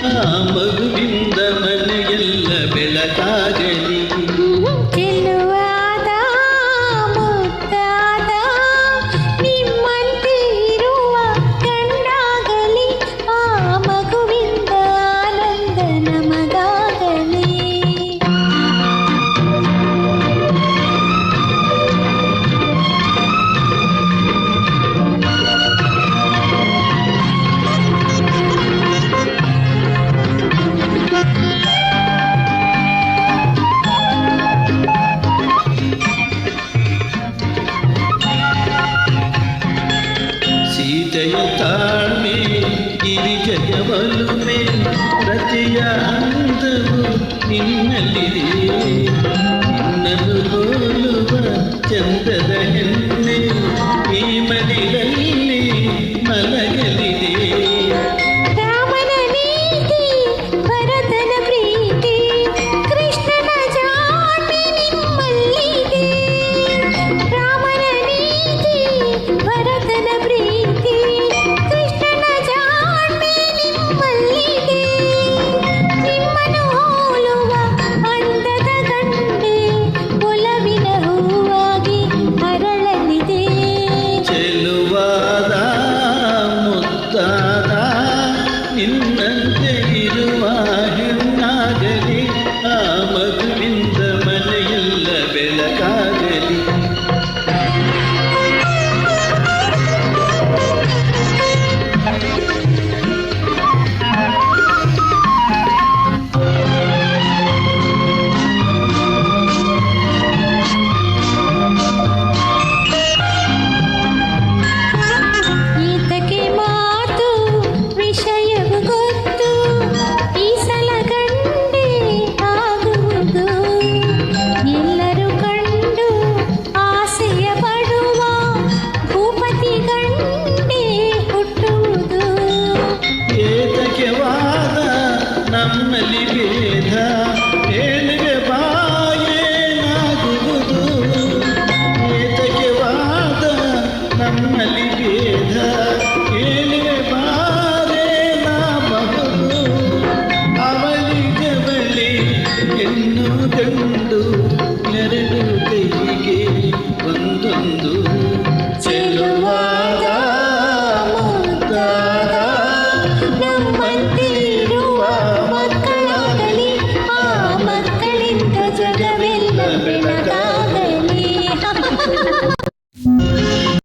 ಆ ಮಗುವಿಂದ ಮನೆಯೆಲ್ಲ ಬೆಳಕಾಗಲಿ. ಚೆಲುವಾದ ಮುದ್ದಾದ ನಿಮ್ಮಂತೆ ಇರುವ ಗಂಡಾಗಲಿ, ಆ ಮಗುವಿಂದ ಆನಂದ ನಮಗಾಗಲಿ. ಸೀತೆಯ ತಾಳ್ಮೆ ಗಿರಿಜಯ ಒಲುಮೆ ರತಿಯ ಅಂದವು ನಿನ್ನಲ್ಲಿದೆ. ನಿನ್ನನ್ನು ಹೋಲುವ ಚಂದದ ಹೆಣ್ಣೆ ಈ ಮಡಿಲಲ್ಲಿ ಮಲಗಲಿದೆ. ರಾಮನ ನೀತಿ ಭರತನ ಪ್ರೀತಿ ಕೃಷ್ಣನ ಜಾಣ್ಮೆ ನಿಮ್ಮಲ್ಲಿದೆ. ರಾಮನ ನೀತಿ ಭರತನ ಪ್ರೀತಿ ಕೃಷ್ಣನ ಜಾಣ್ಮೆ ನಿಮ್ಮಲ್ಲಿದೆ. ನಿಮ್ಮನ್ನು ಹೋಲುವ ಅಂದದ ಗಂಡೆ ಒಲವಿನ ಹೂವಾಗಿ ಹರಳಲಿದೆ. ಚೆಲುವಾದ ಮುದ್ದಾದ ನಿನ್ನಂತೆ ಇರುವ